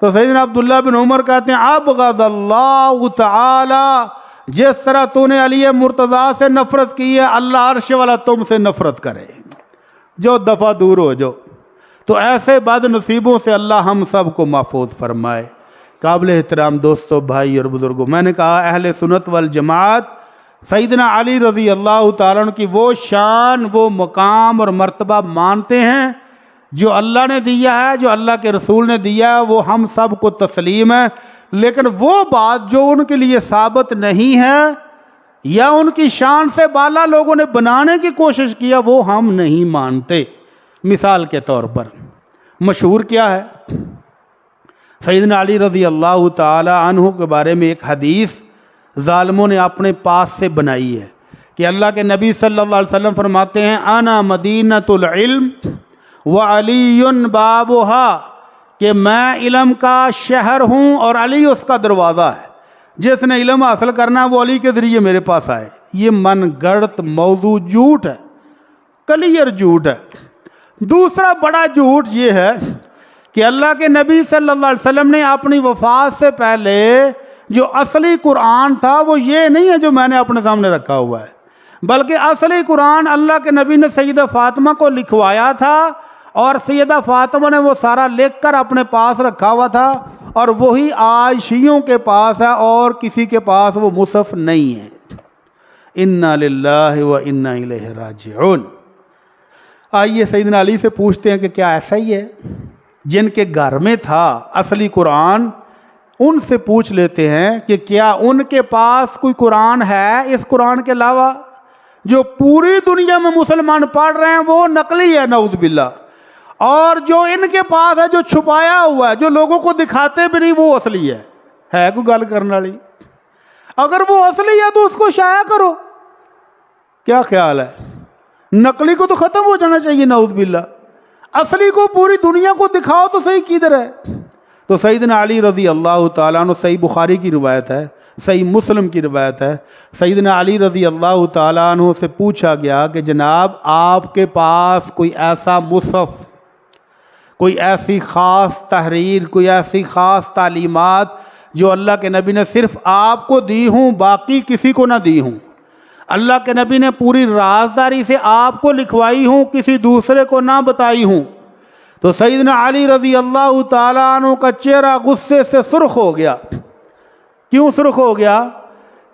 تو سیدنا عبداللہ بن عمر کہتے ہیں ابغض اللہ تعالی، جس طرح تو نے علی مرتضیٰ سے نفرت کی ہے اللہ عرش والا تم سے نفرت کرے، جو دفعہ دور ہو جو. تو ایسے بد نصیبوں سے اللہ ہم سب کو محفوظ فرمائے. قابل احترام دوستو، بھائی اور بزرگوں، میں نے کہا اہل سنت والجماعت سیدنا علی رضی اللہ تعالیٰ عنہ کی وہ شان، وہ مقام اور مرتبہ مانتے ہیں جو اللہ نے دیا ہے، جو اللہ کے رسول نے دیا ہے، وہ ہم سب کو تسلیم ہے. لیکن وہ بات جو ان کے لیے ثابت نہیں ہے یا ان کی شان سے بالا لوگوں نے بنانے کی کوشش کیا، وہ ہم نہیں مانتے. مثال کے طور پر مشہور کیا ہے، سیدنا علی رضی اللہ تعالی عنہ کے بارے میں ایک حدیث ظالموں نے اپنے پاس سے بنائی ہے کہ اللہ کے نبی صلی اللہ علیہ وسلم فرماتے ہیں انا مدینۃ العلم وعلی بابھا، کہ میں علم کا شہر ہوں اور علی اس کا دروازہ ہے. جس نے علم حاصل کرنا ہے وہ علی کے ذریعے میرے پاس آئے. یہ من گڑت موضوع جھوٹ ہے، کلیئر جھوٹ ہے. دوسرا بڑا جھوٹ یہ ہے کہ اللہ کے نبی صلی اللہ علیہ وسلم نے اپنی وفات سے پہلے جو اصلی قرآن تھا وہ یہ نہیں ہے جو میں نے اپنے سامنے رکھا ہوا ہے، بلکہ اصلی قرآن اللہ کے نبی نے سیدہ فاطمہ کو لکھوایا تھا اور سیدہ فاطمہ نے وہ سارا لکھ کر اپنے پاس رکھا ہوا تھا، اور وہی آج شیعوں کے پاس ہے اور کسی کے پاس وہ مصحف نہیں ہے. انا للہ و انا الیہ راجعون. آئیے سیدنا علی سے پوچھتے ہیں کہ کیا ایسا ہی ہے؟ جن کے گھر میں تھا اصلی قرآن ان سے پوچھ لیتے ہیں کہ کیا ان کے پاس کوئی قرآن ہے اس قرآن کے علاوہ؟ جو پوری دنیا میں مسلمان پڑھ رہے ہیں وہ نقلی ہے نعوذ باللہ، اور جو ان کے پاس ہے جو چھپایا ہوا ہے جو لوگوں کو دکھاتے بھی نہیں وہ اصلی ہے کوئی گل کرنے والی؟ اگر وہ اصلی ہے تو اس کو شائع کرو. کیا خیال ہے؟ نقلی کو تو ختم ہو جانا چاہیے نعوذ باللہ، اصلی کو پوری دنیا کو دکھاؤ تو صحیح کدھر ہے؟ تو سیدنا علی رضی اللہ تعالیٰ عنہ، صحیح بخاری کی روایت ہے، صحیح مسلم کی روایت ہے، سیدنا علی رضی اللہ تعالیٰ عنہ سے پوچھا گیا کہ جناب آپ کے پاس کوئی ایسا مصحف، کوئی ایسی خاص تحریر، کوئی ایسی خاص تعلیمات جو اللہ کے نبی نے صرف آپ کو دی ہوں باقی کسی کو نہ دی ہوں، اللہ کے نبی نے پوری رازداری سے آپ کو لکھوائی ہوں کسی دوسرے کو نہ بتائی ہوں؟ تو سیدنا علی رضی اللہ تعالیٰ عنہ کا چہرہ غصے سے سرخ ہو گیا. کیوں سرخ ہو گیا؟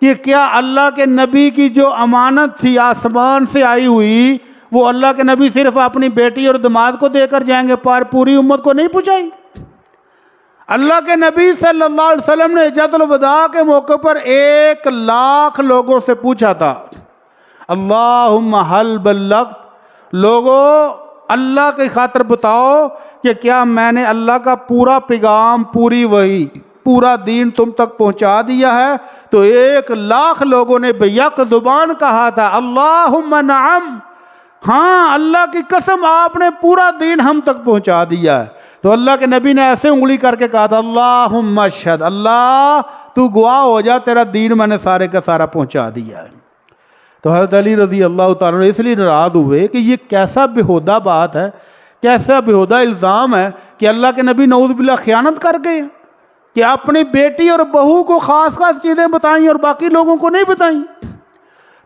کہ کیا اللہ کے نبی کی جو امانت تھی آسمان سے آئی ہوئی وہ اللہ کے نبی صرف اپنی بیٹی اور داماد کو دے کر جائیں گے، پر پوری امت کو نہیں پہنچائی؟ اللہ کے نبی صلی اللہ علیہ وسلم نے حجۃ الوداع کے موقع پر 1,00,000 لوگوں سے پوچھا تھا اللہم حل بلغت، لوگوں اللہ کی خاطر بتاؤ کہ کیا میں نے اللہ کا پورا پیغام، پوری وحی، پورا دین تم تک پہنچا دیا ہے؟ تو 1,00,000 لوگوں نے بیک زبان کہا تھا اللہم نعم، ہاں اللہ کی قسم آپ نے پورا دین ہم تک پہنچا دیا ہے. تو اللہ کے نبی نے ایسے انگلی کر کے کہا تھا اللہم اشہد، اللہ تو گواہ ہو جا تیرا دین میں نے سارے کا سارا پہنچا دیا ہے. تو حضرت علی رضی اللہ تعالیٰ عنہ اس لیے ناراض ہوئے کہ یہ کیسا بےہودہ بات ہے، کیسا بےہودہ الزام ہے کہ اللہ کے نبی نعوذ باللہ خیانت کر گئے کہ اپنی بیٹی اور بہو کو خاص خاص چیزیں بتائیں اور باقی لوگوں کو نہیں بتائیں.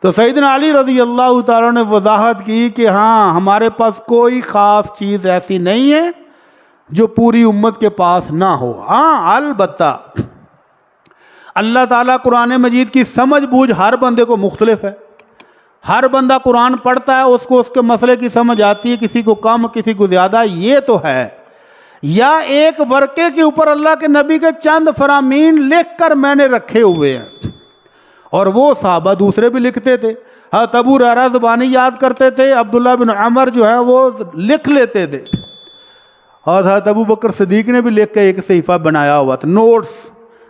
تو سیدنا علی رضی اللہ تعالیٰ نے وضاحت کی کہ ہاں ہمارے پاس کوئی خاص چیز ایسی نہیں ہے جو پوری امت کے پاس نہ ہو. ہاں البتہ اللہ تعالیٰ قرآن مجید کی سمجھ بوجھ ہر بندے کو مختلف ہے. ہر بندہ قرآن پڑھتا ہے اس کو اس کے مسئلے کی سمجھ آتی ہے، کسی کو کم کسی کو زیادہ، یہ تو ہے. یا ایک ورقے کے اوپر اللہ کے نبی کے چند فرامین لکھ کر میں نے رکھے ہوئے ہیں، اور وہ صحابہ دوسرے بھی لکھتے تھے. حضرت ابو ہریرہ زبانی یاد کرتے تھے، عبداللہ بن عمر جو ہے وہ لکھ لیتے تھے، اور حضرت ابو بکر صدیق نے بھی لکھ کے ایک صحیفہ بنایا ہوا تھا، نوٹس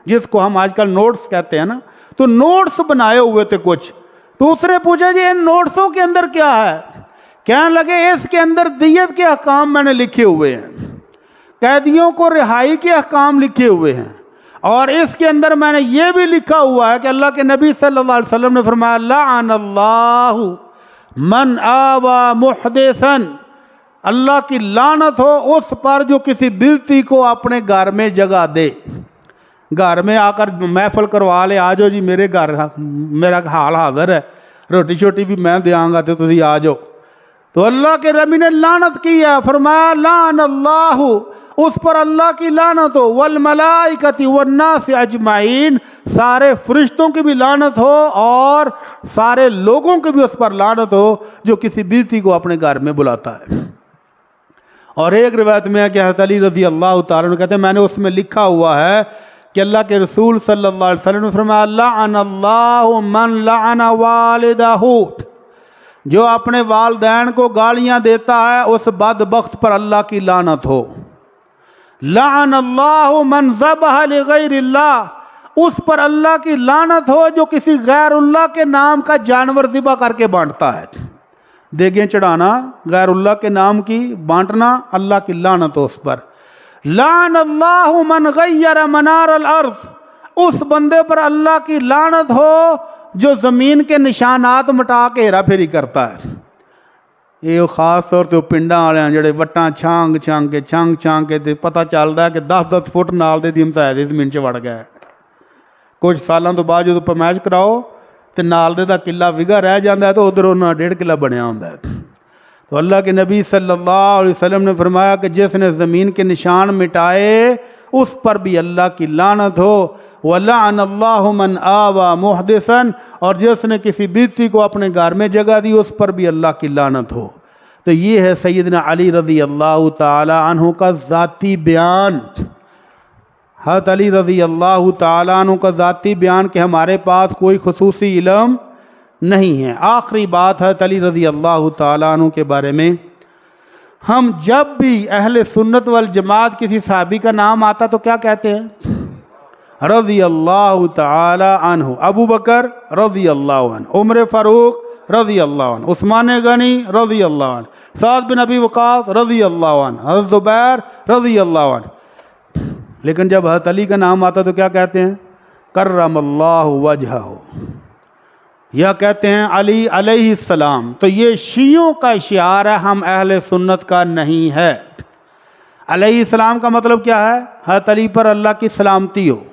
جس کو ہم آج کل نوٹس کہتے ہیں نا، تو نوٹس بنائے ہوئے تھے کچھ. دوسرے پوچھا جی ان نوٹسوں کے اندر کیا ہے؟ کہنے لگے اس کے اندر دیت کے احکام میں نے لکھے ہوئے ہیں، قیدیوں کو رہائی کے احکام لکھے ہوئے ہیں، اور اس کے اندر میں نے یہ بھی لکھا ہوا ہے کہ اللہ کے نبی صلی اللہ علیہ وسلم نے فرمایا لعن اللہ من آوى محدثا، اللہ کی لعنت ہو اس پر جو کسی بدعتی کو اپنے گھر میں جگہ دے. گھر میں آ کر محفل کروا لے، آ جاؤ جی میرے گھر میرا حال حاضر ہے، روٹی شوٹی بھی میں دیاں گا تو تسی آ جاؤ. تو اللہ کے نبی نے لعنت کی ہے، فرمایا لعن اللہ، اس پر اللہ کی لعنت ہو، والملائکۃ والناس اجمعین، سارے فرشتوں کی بھی لعنت ہو اور سارے لوگوں کی بھی اس پر لعنت ہو جو کسی بدعتی کو اپنے گھر میں بلاتا ہے. اور ایک روایت میں ہے کہ حضرت علی رضی اللہ تعالیٰ عنہ کہتے ہیں میں نے اس میں لکھا ہوا ہے کہ اللہ کے رسول صلی اللہ علیہ وسلم نے فرمایا لعن اللہ من لعن والدہ، جو اپنے والدین کو گالیاں دیتا ہے اس بدبخت پر اللہ کی لعنت ہو. لعن اللہ من ذبح لغیر اللہ، اس پر اللہ کی لعنت ہو جو کسی غیر اللہ کے نام کا جانور ذبح کر کے بانٹتا ہے. دیگیں چڑھانا غیر اللہ کے نام کی بانٹنا، اللہ کی لعنت ہو اس پر. لعن اللہ من غیر منار الارض، اس بندے پر اللہ کی لعنت ہو جو زمین کے نشانات مٹا کے ہیرا پھیری کرتا ہے. یہ خاص طور تے پنڈاں والے ہیں جڑے وٹاں چھانگ چھانگ کے تے پتہ چلدا ہے کہ 10-10 فٹ نال دے دیم تے زمین چ وڑ گیا ہے. کچھ سالاں تو بعد جدوں پیمائش کراؤ تے نال دے دا قلعہ وگا رہ جاندا ہے تو ادھر انہاں 1.5 قلعہ بنیا ہوندا ہے. تو اللہ کے نبی صلی اللہ علیہ وسلم نے فرمایا کہ جس نے زمین کے نشان مٹائے اس پر بھی اللہ کی لعنت ہو. وَلَعَنَ اللَّهُ مَنْ آوَى مُحْدِثًا، اور جس نے کسی بدعتی کو اپنے گھر میں جگہ دی اس پر بھی اللہ کی لعنت ہو. تو یہ ہے سیدنا علی رضی اللہ تعالی عنہ کا ذاتی بیان، حضرت علی رضی اللہ تعالی عنہ کا ذاتی بیان کہ ہمارے پاس کوئی خصوصی علم نہیں ہے. آخری بات حضرت علی رضی اللہ تعالی عنہ کے بارے میں، ہم جب بھی اہل سنت والجماعت کسی صحابی کا نام آتا تو کیا کہتے ہیں؟ رضی اللہ تعالی عنہ، ابو بکر رضی اللہ عنہ، عمر فاروق رضی اللہ عنہ، عثمان غنی رضی اللہ عنہ، سعد بن ابی وقاص رضی اللہ عنہ، حضرت زبیر رضی اللہ عنہ. لیکن جب حضرت علی کا نام آتا تو کیا کہتے ہیں؟ کرم اللہ وجہہ، یا کہتے ہیں علی علیہ السلام. تو یہ شیعوں کا شعار ہے، ہم اہل سنت کا نہیں ہے. علیہ السلام کا مطلب کیا ہے؟ حضرت علی پر اللہ کی سلامتی ہو.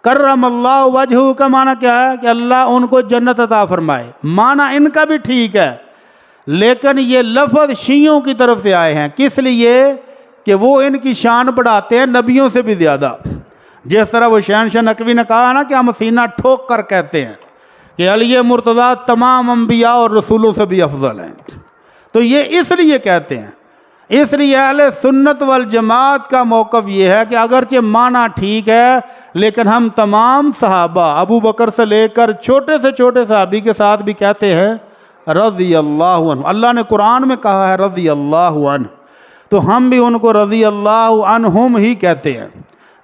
کرم اللہ وجہہ کا معنی کیا ہے؟ کہ اللہ ان کو جنت عطا فرمائے. معنی ان کا بھی ٹھیک ہے، لیکن یہ لفظ شیعوں کی طرف سے آئے ہیں. کس لیے؟ کہ وہ ان کی شان بڑھاتے ہیں نبیوں سے بھی زیادہ. جس طرح وہ شہنشاہ نقوی نے کہا نا کہ ہم سینہ ٹھوک کر کہتے ہیں کہ علی مرتضیٰ تمام انبیاء اور رسولوں سے بھی افضل ہیں. تو یہ اس لیے کہتے ہیں. اس لیے اہل سنت والجماعت کا موقف یہ ہے کہ اگرچہ معنی ٹھیک ہے لیکن ہم تمام صحابہ ابو بکر سے لے کر چھوٹے سے چھوٹے صحابی کے ساتھ بھی کہتے ہیں رضی اللہ عنہ. اللہ نے قرآن میں کہا ہے رضی اللہ عنہ، تو ہم بھی ان کو رضی اللہ عنہم ہی کہتے ہیں.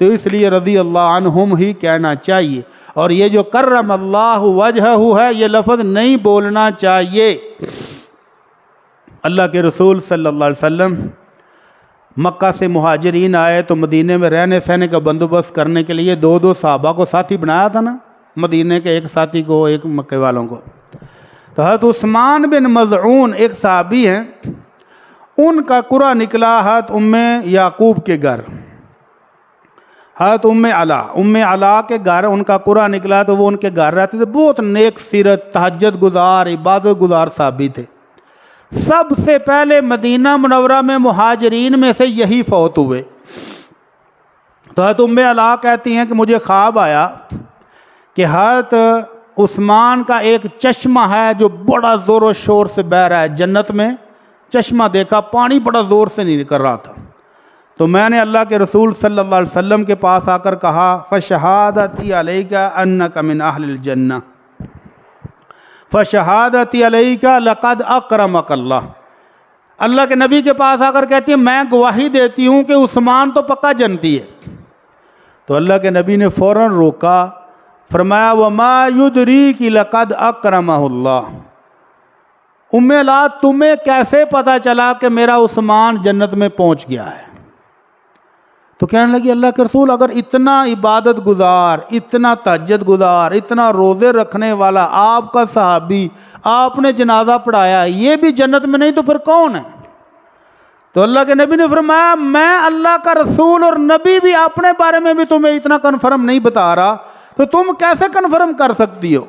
تو اس لیے رضی اللہ عنہم ہی کہنا چاہیے. اور یہ جو کرم اللہ وجہہ ہے یہ لفظ نہیں بولنا چاہیے. اللہ کے رسول صلی اللہ علیہ وسلم مکہ سے مہاجرین آئے تو مدینے میں رہنے سہنے کا بندوبست کرنے کے لیے 2 صحابہ کو ساتھی بنایا تھا نا، مدینے کے ایک ساتھی کو ایک مکے والوں کو. تو حضرت عثمان بن مظعون ایک صحابی ہیں، ان کا قرعہ نکلا حضرت ام یعقوب کے گھر، حضرت ام علا کے گھر ان کا قرعہ نکلا تو وہ ان کے گھر رہتے تھے. بہت نیک سیرت، تہجد گزار، عبادت گزار صحابی تھے. سب سے پہلے مدینہ منورہ میں مہاجرین میں سے یہی فوت ہوئے. تو حضرت ام علا کہتی ہیں کہ مجھے خواب آیا کہ حضرت عثمان کا ایک چشمہ ہے جو بڑا زور و شور سے بہہ رہا ہے. جنت میں چشمہ دیکھا، پانی بڑا زور سے نہیں نکل رہا تھا. تو میں نے اللہ کے رسول صلی اللہ علیہ وسلم کے پاس آ کر کہا فشہادتی علیک انک من اہل الجنہ، فشہادتی علیک لقد اکرمک اللہ. اللہ کے نبی کے پاس آ کر کہتی ہے میں گواہی دیتی ہوں کہ عثمان تو پکا جنتی ہے. تو اللہ کے نبی نے فوراً روکا، فرمایا وَمَا يُدْرِيكِ لَقَدْ أَكْرَمَهُ اللَّهُ، ام لا تمہیں کیسے پتا چلا کہ میرا عثمان جنت میں پہنچ گیا ہے؟ تو کہنے لگی اللہ کے رسول اگر اتنا عبادت گزار، اتنا تہجد گزار، اتنا روزے رکھنے والا آپ کا صحابی، آپ نے جنازہ پڑھایا، یہ بھی جنت میں نہیں تو پھر کون ہے؟ تو اللہ کے نبی نے فرمایا میں اللہ کا رسول اور نبی بھی اپنے بارے میں بھی تمہیں اتنا کنفرم نہیں بتا رہا، تو تم کیسے کنفرم کر سکتی ہو؟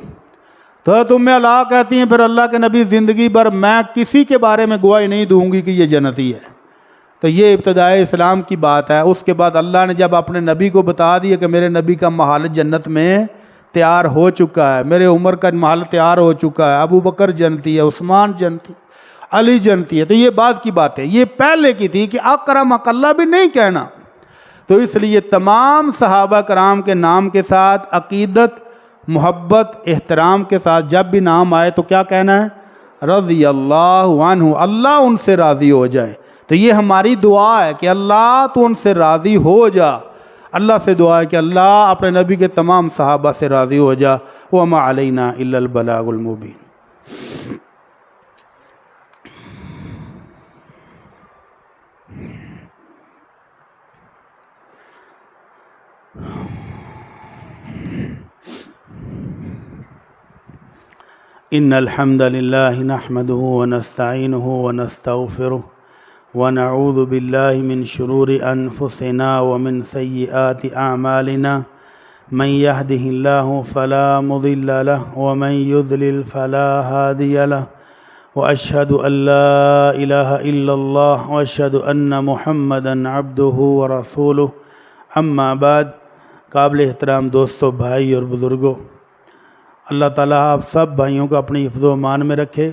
تو تمہیں اللہ کہتی ہیں پھر اللہ کے نبی زندگی بھر میں کسی کے بارے میں گواہی نہیں دوں گی کہ یہ جنتی ہے۔ تو یہ ابتدائے اسلام کی بات ہے۔ اس کے بعد اللہ نے جب اپنے نبی کو بتا دیا کہ میرے نبی کا محل جنت میں تیار ہو چکا ہے، میرے عمر کا محل تیار ہو چکا ہے، ابو بکر جنتی ہے، عثمان جنتی، علی جنتی ہے، تو یہ بعد کی بات ہے، یہ پہلے کی تھی کہ اکرمک اللہ بھی نہیں کہنا۔ تو اس لیے تمام صحابہ کرام کے نام کے ساتھ عقیدت، محبت، احترام کے ساتھ جب بھی نام آئے تو کیا کہنا ہے؟ رضی اللہ عنہ، اللہ ان سے راضی ہو جائے۔ تو یہ ہماری دعا ہے کہ اللہ تو ان سے راضی ہو جا۔ اللہ سے دعا ہے کہ اللہ اپنے نبی کے تمام صحابہ سے راضی ہو جا۔ وَمَا عَلَيْنَا إِلَّا الْبَلَاغُ الْمُبِينُ۔ إن الحمد لله نحمده ونستعينه ونستغفره ونعوذ بالله من شرور أنفسنا ومن سيئات أعمالنا من يهده الله فلا مضل له ومن يضلل فلا هادي له وأشهد أن لا إله إلا الله وأشهد أن محمدا عبده ورسوله أما بعد۔ قابل احترام دوستو، بھائی اور بزرگوں، اللہ تعالیٰ آپ سب بھائیوں کو اپنی حفظ و امان میں رکھے۔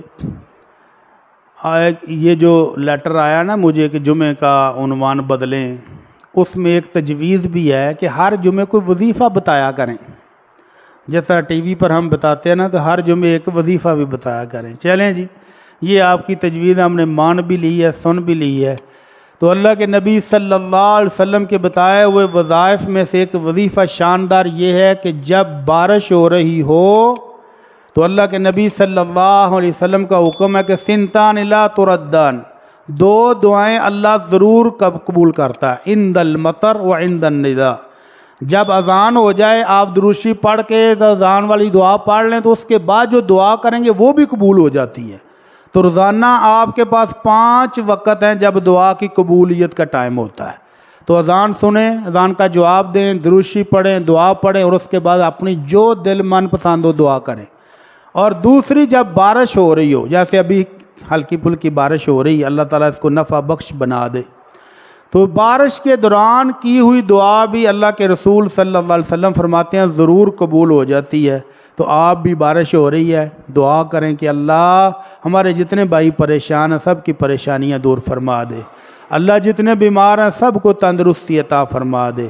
یہ جو لیٹر آیا نا مجھے کہ جمعے کا عنوان بدلیں، اس میں ایک تجویز بھی ہے کہ ہر جمعے کوئی وظیفہ بتایا کریں، جیسا ٹی وی پر ہم بتاتے ہیں نا، تو ہر جمعے ایک وظیفہ بھی بتایا کریں۔ چلیں جی، یہ آپ کی تجویز ہم نے مان بھی لی ہے، سن بھی لی ہے۔ تو اللہ کے نبی صلی اللہ علیہ وسلم کے بتائے ہوئے وظائف میں سے ایک وظیفہ شاندار یہ ہے کہ جب بارش ہو رہی ہو تو اللہ کے نبی صلی اللہ علیہ وسلم کا حکم ہے کہ سنتان لا تردان، دو دعائیں اللہ ضرور قبول کرتا ہے، عند المطر و عند النداء۔ جب اذان ہو جائے آپ دروشی پڑھ کے اذان والی دعا پڑھ لیں تو اس کے بعد جو دعا کریں گے وہ بھی قبول ہو جاتی ہے۔ تو روزانہ آپ کے پاس 5 وقت ہیں جب دعا کی قبولیت کا ٹائم ہوتا ہے۔ تو اذان سنیں، اذان کا جواب دیں، دروشی پڑھیں، دعا پڑھیں، اور اس کے بعد اپنی جو دل من پسند ہو دعا کریں۔ اور دوسری، جب بارش ہو رہی ہو، جیسے ابھی ہلکی پھلکی بارش ہو رہی ہے، اللہ تعالیٰ اس کو نفع بخش بنا دے، تو بارش کے دوران کی ہوئی دعا بھی اللہ کے رسول صلی اللہ علیہ وسلم فرماتے ہیں ضرور قبول ہو جاتی ہے۔ تو آپ بھی بارش ہو رہی ہے، دعا کریں کہ اللہ ہمارے جتنے بھائی پریشان ہیں سب کی پریشانیاں دور فرما دے، اللہ جتنے بیمار ہیں سب کو تندرستی عطا فرما دے،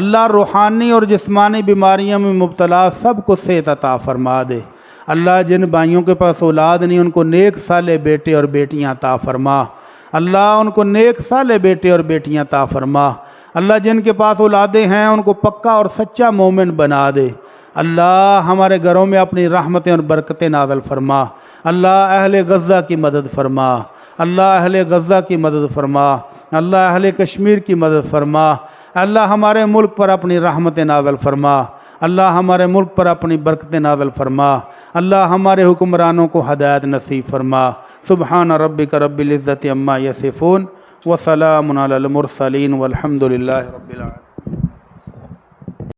اللہ روحانی اور جسمانی بیماریوں میں مبتلا سب کو صحت عطا فرما دے، اللہ جن بھائیوں کے پاس اولاد نہیں ان کو نیک صالح بیٹے اور بیٹیاں عطا فرما، اللہ ان کو نیک صالح بیٹے اور بیٹیاں عطا فرما، اللہ جن کے پاس اولادیں ہیں ان کو پکا اور سچا مومن بنا دے، اللہ ہمارے گھروں میں اپنی رحمتیں اور برکتیں نازل فرما، اللہ اہل غزہ کی مدد فرما، اللہ اہل غزہ کی مدد فرما، اللہ اہل کشمیر کی مدد فرما، اللہ ہمارے ملک پر اپنی رحمتیں نازل فرما، اللہ ہمارے ملک پر اپنی برکتیں نازل فرما، اللہ ہمارے حکمرانوں کو ہدایت نصیب فرما۔ سبحان ربک رب العزت عما یصفون وسلام علی المرسلین والحمد للہ رب العالمین۔